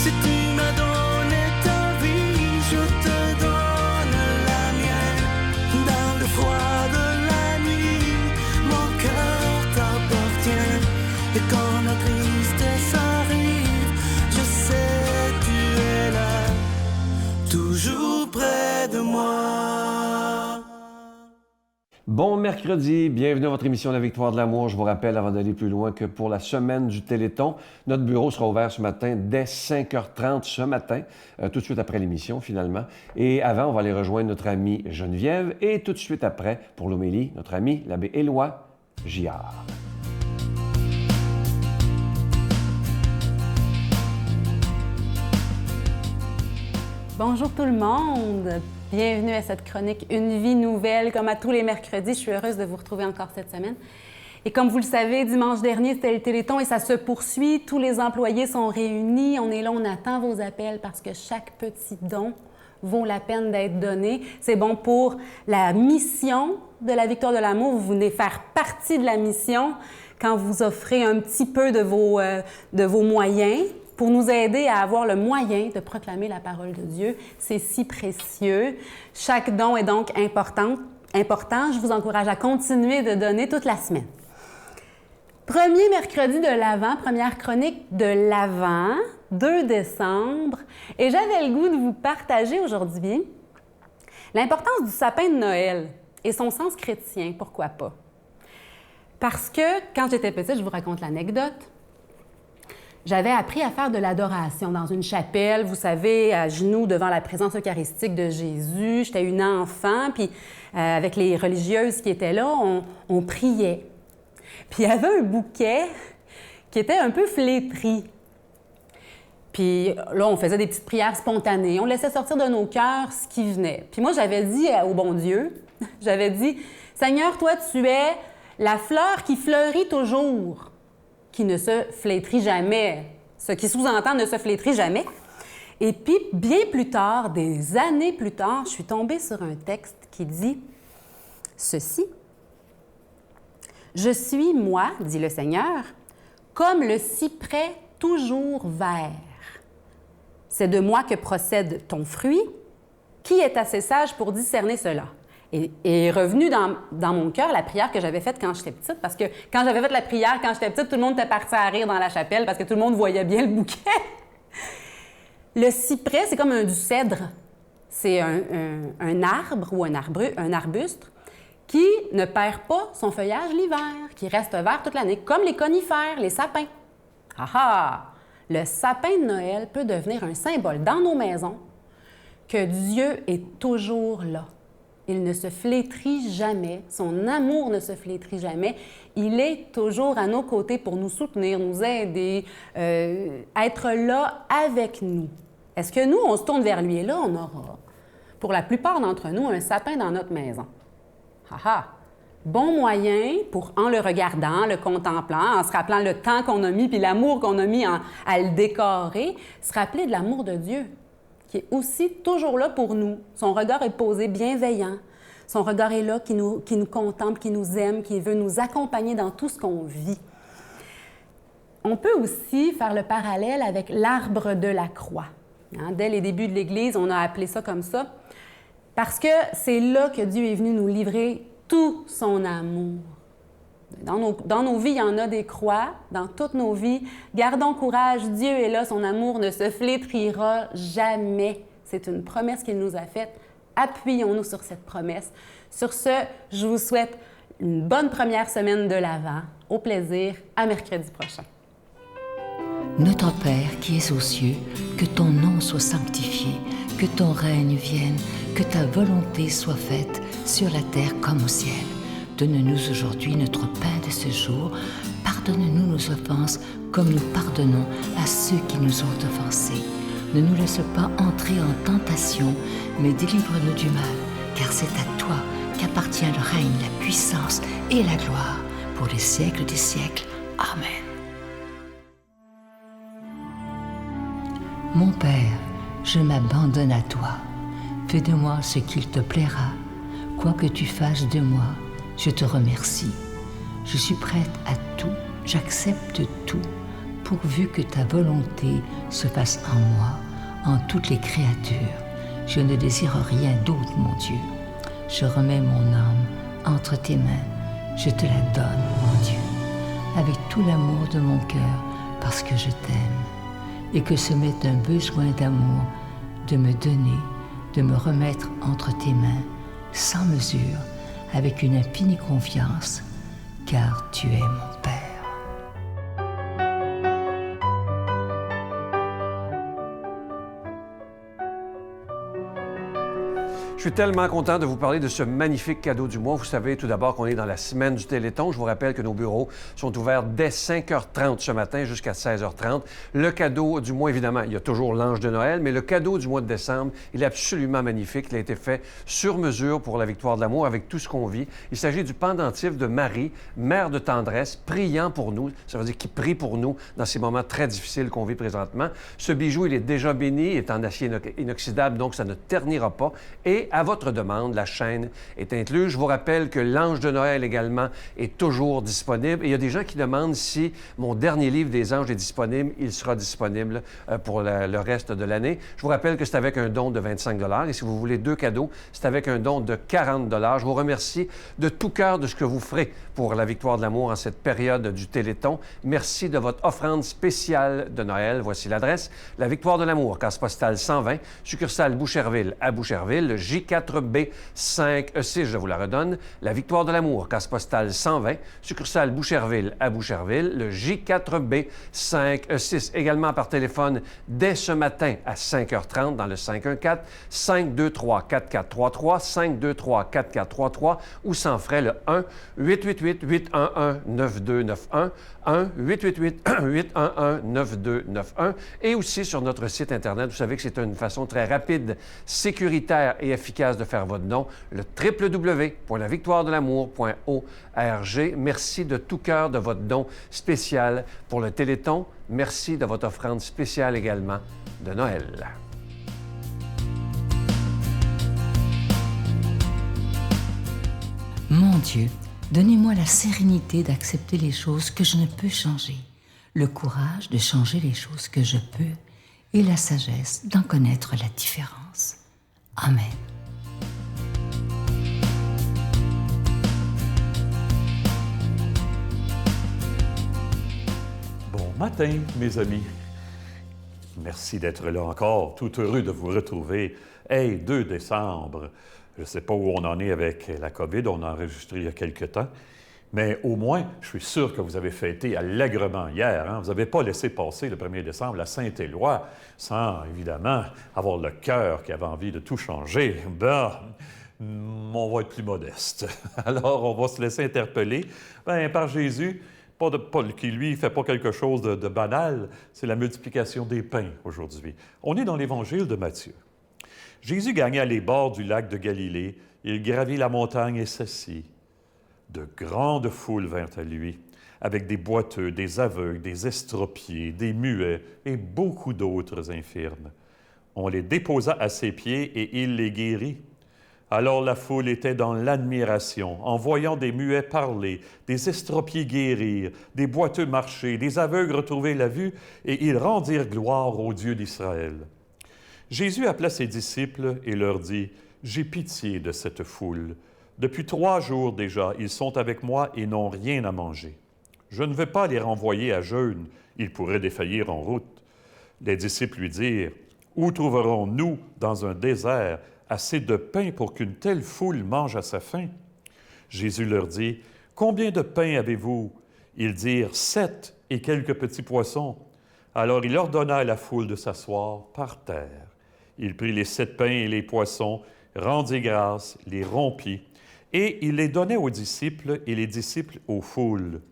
Si tu m'as donné ta vie, je te donne la mienne. Dans le froid de la nuit, mon cœur t'appartient. Et quand la tristesse arrive, je sais tu es là, toujours près de moi. Bon mercredi, bienvenue à votre émission La Victoire de l'amour. Je vous rappelle, avant d'aller plus loin, que pour la semaine du Téléthon, notre bureau sera ouvert ce matin dès 5h30 ce matin, tout de suite après l'émission finalement. Et avant, on va aller rejoindre notre amie Geneviève et tout de suite après, pour l'homélie, notre ami l'abbé Éloi Giard. Bonjour tout le monde! Bienvenue à cette chronique Une vie nouvelle. Comme à tous les mercredis, je suis heureuse de vous retrouver encore cette semaine. Et comme vous le savez, dimanche dernier, c'était le Téléthon et ça se poursuit. Tous les employés sont réunis. On est là, on attend vos appels parce que chaque petit don vaut la peine d'être donné. C'est bon pour la mission de la Victoire de l'amour. Vous venez faire partie de la mission quand vous offrez un petit peu de vos moyens pour nous aider à avoir le moyen de proclamer la parole de Dieu. C'est si précieux. Chaque don est donc important. Je vous encourage à continuer de donner toute la semaine. Premier mercredi de l'Avent, première chronique de l'Avent, 2 décembre. Et j'avais le goût de vous partager aujourd'hui l'importance du sapin de Noël et son sens chrétien, pourquoi pas. Parce que quand j'étais petite, je vous raconte l'anecdote, j'avais appris à faire de l'adoration dans une chapelle, vous savez, à genoux devant la présence eucharistique de Jésus. J'étais une enfant, puis avec les religieuses qui étaient là, on priait. Puis il y avait un bouquet qui était un peu flétri. Puis là, on faisait des petites prières spontanées. On laissait sortir de nos cœurs ce qui venait. Puis moi, j'avais dit au bon Dieu, j'avais dit, « Seigneur, toi, tu es la fleur qui fleurit toujours, qui ne se flétrit jamais. » Ce qui sous-entend ne se flétrit jamais. Et puis, bien plus tard, des années plus tard, je suis tombée sur un texte qui dit ceci. « Je suis, moi, dit le Seigneur, comme le cyprès toujours vert. C'est de moi que procède ton fruit. Qui est assez sage pour discerner cela? » Et est revenue dans mon cœur la prière que j'avais faite quand j'étais petite, parce que quand j'avais fait la prière quand j'étais petite, tout le monde était parti à rire dans la chapelle parce que tout le monde voyait bien le bouquet. Le cyprès, c'est comme du cèdre. C'est un arbre ou un arbuste qui ne perd pas son feuillage l'hiver, qui reste vert toute l'année, comme les conifères, les sapins. Ah ah! Le sapin de Noël peut devenir un symbole dans nos maisons que Dieu est toujours là. Il ne se flétrit jamais, son amour ne se flétrit jamais. Il est toujours à nos côtés pour nous soutenir, nous aider, être là avec nous. Est-ce que nous, on se tourne vers lui? Et là, on aura, pour la plupart d'entre nous, un sapin dans notre maison. Ah! Bon moyen pour, en le regardant, le contemplant, en se rappelant le temps qu'on a mis puis l'amour qu'on a mis à le décorer, se rappeler de l'amour de Dieu, qui est aussi toujours là pour nous. Son regard est posé bienveillant. Son regard est là, qui nous contemple, qui nous aime, qui veut nous accompagner dans tout ce qu'on vit. On peut aussi faire le parallèle avec l'arbre de la croix. Dès les débuts de l'Église, on a appelé ça comme ça, parce que c'est là que Dieu est venu nous livrer tout son amour. Dans nos vies, il y en a des croix, dans toutes nos vies. Gardons courage, Dieu est là, son amour ne se flétrira jamais. C'est une promesse qu'il nous a faite. Appuyons-nous sur cette promesse. Sur ce, je vous souhaite une bonne première semaine de l'Avent. Au plaisir, à mercredi prochain. Notre Père qui es aux cieux, que ton nom soit sanctifié, que ton règne vienne, que ta volonté soit faite sur la terre comme au ciel. Donne-nous aujourd'hui notre pain de ce jour. Pardonne-nous nos offenses comme nous pardonnons à ceux qui nous ont offensés. Ne nous laisse pas entrer en tentation, mais délivre-nous du mal, car c'est à toi qu'appartient le règne, la puissance et la gloire pour les siècles des siècles. Amen. Mon Père, je m'abandonne à toi. Fais de moi ce qu'il te plaira. Quoi que tu fasses de moi, je te remercie. Je suis prête à tout, j'accepte tout pourvu que ta volonté se fasse en moi, en toutes les créatures. Je ne désire rien d'autre, mon Dieu. Je remets mon âme entre tes mains. Je te la donne, mon Dieu, avec tout l'amour de mon cœur, parce que je t'aime, et que ce m'est un besoin d'amour de me donner, de me remettre entre tes mains, sans mesure, avec une infinie confiance, car tu es mon Père. Je suis tellement content de vous parler de ce magnifique cadeau du mois. Vous savez tout d'abord qu'on est dans la semaine du Téléthon. Je vous rappelle que nos bureaux sont ouverts dès 5h30 ce matin jusqu'à 16h30. Le cadeau du mois, évidemment, il y a toujours l'ange de Noël, mais le cadeau du mois de décembre, il est absolument magnifique. Il a été fait sur mesure pour la victoire de l'amour avec tout ce qu'on vit. Il s'agit du pendentif de Marie, mère de tendresse, priant pour nous. Ça veut dire qu'il prie pour nous dans ces moments très difficiles qu'on vit présentement. Ce bijou, il est déjà béni, il est en acier inoxydable, donc ça ne ternira pas. Et à votre demande, la chaîne est incluse. Je vous rappelle que l'Ange de Noël également est toujours disponible. Et il y a des gens qui demandent si mon dernier livre des anges est disponible. Il sera disponible pour le reste de l'année. Je vous rappelle que c'est avec un don de 25 $. Et si vous voulez 2 cadeaux, c'est avec un don de 40 $. Je vous remercie de tout cœur de ce que vous ferez pour la victoire de l'amour en cette période du Téléthon. Merci de votre offrande spéciale de Noël. Voici l'adresse. La victoire de l'amour, case postale 120, succursale Boucherville à Boucherville, le J4B 5E6, je vous la redonne. La victoire de l'amour, case postale 120, succursale Boucherville à Boucherville, le J4B 5E6. Également par téléphone dès ce matin à 5h30 dans le 514-523-4433, 523-4433 ou sans frais le 1-888-811-9291, 1-888-811-9291 et aussi sur notre site Internet. Vous savez que c'est une façon très rapide, sécuritaire et efficace de faire votre don, le www.lavictoiredelamour.org. Merci de tout cœur de votre don spécial pour le Téléthon. Merci de votre offrande spéciale également de Noël. Mon Dieu, donnez-moi la sérénité d'accepter les choses que je ne peux changer, le courage de changer les choses que je peux et la sagesse d'en connaître la différence. Amen. Bon matin, mes amis. Merci d'être là encore, tout heureux de vous retrouver. Hey, 2 décembre. Je ne sais pas où on en est avec la COVID, on a enregistré il y a quelque temps, mais au moins, je suis sûr que vous avez fêté allègrement hier. Hein? Vous n'avez pas laissé passer le 1er décembre la Saint-Éloi sans, évidemment, avoir le cœur qui avait envie de tout changer. Ben, on va être plus modeste. Alors, on va se laisser interpeller par Jésus, qui, lui, ne fait pas quelque chose de banal, c'est la multiplication des pains aujourd'hui. On est dans l'Évangile de Matthieu. Jésus gagna les bords du lac de Galilée, il gravit la montagne et s'assit. De grandes foules vinrent à lui, avec des boiteux, des aveugles, des estropiés, des muets et beaucoup d'autres infirmes. On les déposa à ses pieds et il les guérit. Alors la foule était dans l'admiration, en voyant des muets parler, des estropiés guérir, des boiteux marcher, des aveugles retrouver la vue, et ils rendirent gloire au Dieu d'Israël. Jésus appela ses disciples et leur dit, « J'ai pitié de cette foule. Depuis 3 jours déjà, ils sont avec moi et n'ont rien à manger. Je ne vais pas les renvoyer à jeûne, ils pourraient défaillir en route. » Les disciples lui dirent, « Où trouverons-nous dans un désert assez de pain pour qu'une telle foule mange à sa faim? » Jésus leur dit, « Combien de pain avez-vous? » Ils dirent, « 7 et quelques petits poissons. » Alors il ordonna à la foule de s'asseoir par terre. Il prit les 7 pains et les poissons, rendit grâce, les rompit, et il les donnait aux disciples et les disciples aux foules.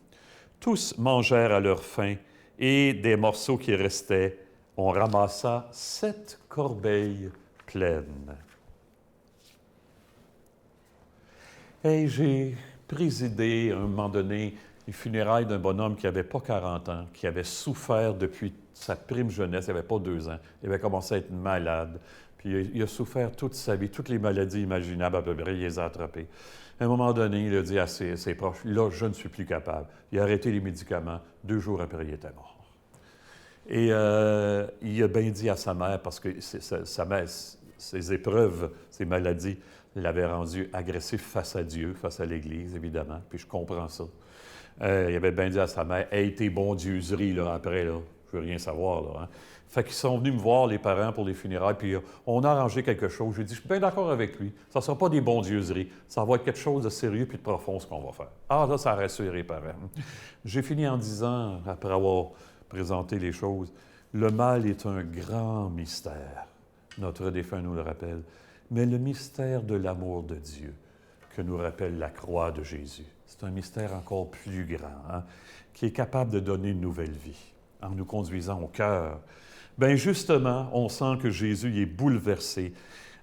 Tous mangèrent à leur faim, et des morceaux qui restaient, on ramassa 7 corbeilles pleines. Et j'ai présidé à un moment donné les funérailles d'un bonhomme qui n'avait pas 40 ans, qui avait souffert depuis sa prime jeunesse, il n'avait pas 2 ans, il avait commencé à être malade, puis il a souffert toute sa vie, toutes les maladies imaginables à peu près, il les a attrapées. À un moment donné, il a dit à ses proches, « Là, je ne suis plus capable. » Il a arrêté les médicaments, 2 jours après, il était mort. Et il a bien dit à sa mère, parce que sa mère, ses épreuves, ses maladies, l'avaient rendu agressif face à Dieu, face à l'Église, évidemment. Puis je comprends ça. Il avait bien dit à sa mère, « Hey, tes bondieuseries, là, après, là, je veux rien savoir, là. Hein. » Fait qu'ils sont venus me voir, les parents, pour les funérailles, puis on a arrangé quelque chose. J'ai dit, je suis bien d'accord avec lui. Ça ne sera pas des bondieuseries. Ça va être quelque chose de sérieux puis de profond, ce qu'on va faire. Ah, là, ça a rassuré les parents. J'ai fini en disant, après avoir présenté les choses, le mal est un grand mystère. Notre défunt nous le rappelle. Mais le mystère de l'amour de Dieu, que nous rappelle la croix de Jésus, c'est un mystère encore plus grand, hein, qui est capable de donner une nouvelle vie en nous conduisant au cœur. Bien, justement, on sent que Jésus il est bouleversé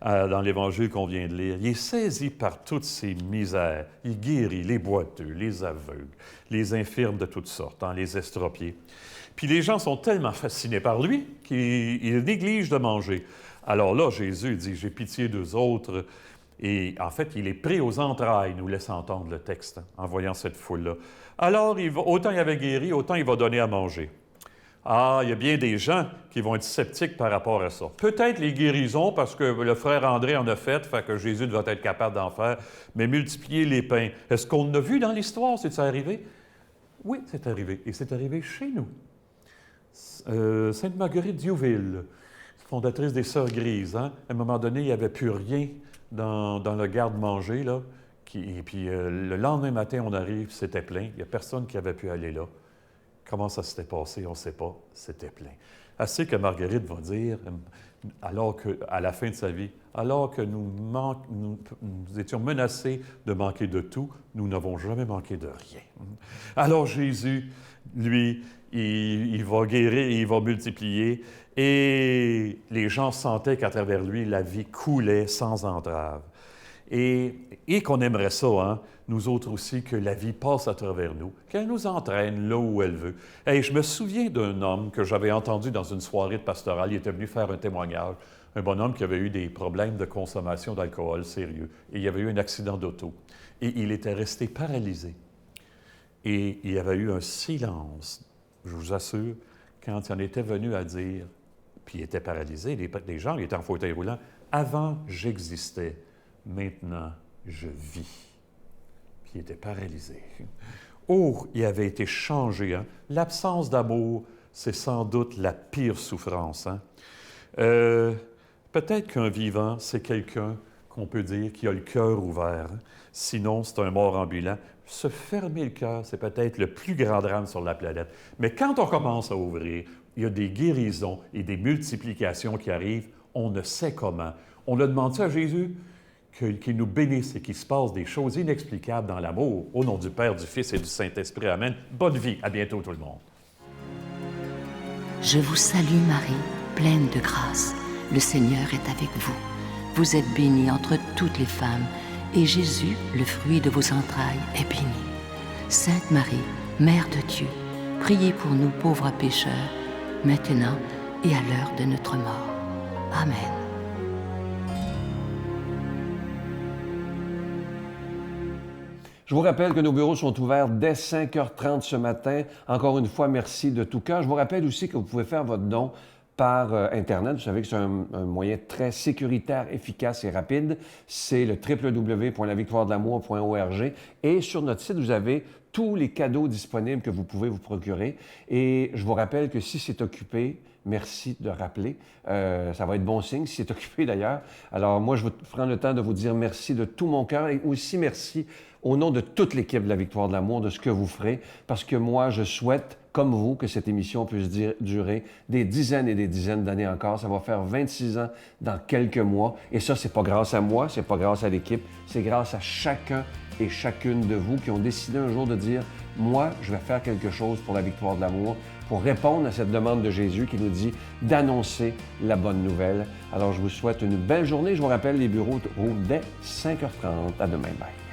dans l'Évangile qu'on vient de lire. Il est saisi par toutes ces misères. Il guérit les boiteux, les aveugles, les infirmes de toutes sortes, hein, les estropiés. Puis les gens sont tellement fascinés par lui qu'ils négligent de manger. Alors là, Jésus dit, « J'ai pitié d'eux autres. » Et en fait, il est pris aux entrailles, nous laisse entendre le texte, en voyant cette foule-là. Alors, autant il avait guéri, autant il va donner à manger. Ah, il y a bien des gens qui vont être sceptiques par rapport à ça. Peut-être les guérisons, parce que le frère André en a fait que Jésus doit être capable d'en faire, mais multiplier les pains. Est-ce qu'on l'a vu dans l'histoire? C'est-ça arrivé? Oui, c'est arrivé. Et c'est arrivé chez nous. Sainte Marguerite Diouville, fondatrice des Sœurs Grises, hein? À un moment donné, il n'y avait plus rien dans le garde-manger, là. Et puis le lendemain matin, on arrive, c'était plein. Il n'y a personne qui avait pu aller là. Comment ça s'était passé, on ne sait pas. C'était plein. Assez que Marguerite va dire, à la fin de sa vie, alors que nous étions menacés de manquer de tout, nous n'avons jamais manqué de rien. Alors Jésus, lui, il va guérir, il va multiplier, et les gens sentaient qu'à travers lui, la vie coulait sans entrave. Et qu'on aimerait ça, hein, nous autres aussi, que la vie passe à travers nous, qu'elle nous entraîne là où elle veut. Et je me souviens d'un homme que j'avais entendu dans une soirée de pastorale. Il était venu faire un témoignage. Un bonhomme qui avait eu des problèmes de consommation d'alcool sérieux. Et il y avait eu un accident d'auto. Et il était resté paralysé. Et il y avait eu un silence, je vous assure, quand il en était venu à dire, puis il était paralysé, les gens, il était en fauteuil roulant, « Avant, j'existais. Maintenant, je vis. » Puis il était paralysé. Oh, il avait été changé. Hein? L'absence d'amour, c'est sans doute la pire souffrance. Hein? Peut-être qu'un vivant, c'est quelqu'un qu'on peut dire qui a le cœur ouvert. Hein? Sinon, c'est un mort ambulant. Se fermer le cœur, c'est peut-être le plus grand drame sur la planète. Mais quand on commence à ouvrir, il y a des guérisons et des multiplications qui arrivent. On ne sait comment. On a demandé ça à Jésus, qu'il nous bénisse et qu'il se passe des choses inexplicables dans l'amour. Au nom du Père, du Fils et du Saint-Esprit. Amen. Bonne vie. À bientôt tout le monde. Je vous salue Marie, pleine de grâce. Le Seigneur est avec vous. Vous êtes bénie entre toutes les femmes, et Jésus, le fruit de vos entrailles, est béni. Sainte Marie, Mère de Dieu, priez pour nous pauvres pécheurs, maintenant et à l'heure de notre mort. Amen. Je vous rappelle que nos bureaux sont ouverts dès 5h30 ce matin. Encore une fois, merci de tout cœur. Je vous rappelle aussi que vous pouvez faire votre don par Internet. Vous savez que c'est un moyen très sécuritaire, efficace et rapide. C'est le www.lavictoiredelamour.org. Et sur notre site, vous avez tous les cadeaux disponibles que vous pouvez vous procurer. Et je vous rappelle que si c'est occupé, merci de rappeler. Ça va être bon signe si c'est occupé d'ailleurs. Alors moi, je vais prendre le temps de vous dire merci de tout mon cœur et aussi merci au nom de toute l'équipe de la Victoire de l'Amour de ce que vous ferez. Parce que moi, je souhaite, comme vous, que cette émission puisse durer des dizaines et des dizaines d'années encore. Ça va faire 26 ans dans quelques mois. Et ça, c'est pas grâce à moi, c'est pas grâce à l'équipe, c'est grâce à chacun et chacune de vous qui ont décidé un jour de dire « Moi, je vais faire quelque chose pour la Victoire de l'Amour » pour répondre à cette demande de Jésus qui nous dit d'annoncer la bonne nouvelle. Alors, je vous souhaite une belle journée. Je vous rappelle, les bureaux rouvrent dès 5h30. À demain. Bye.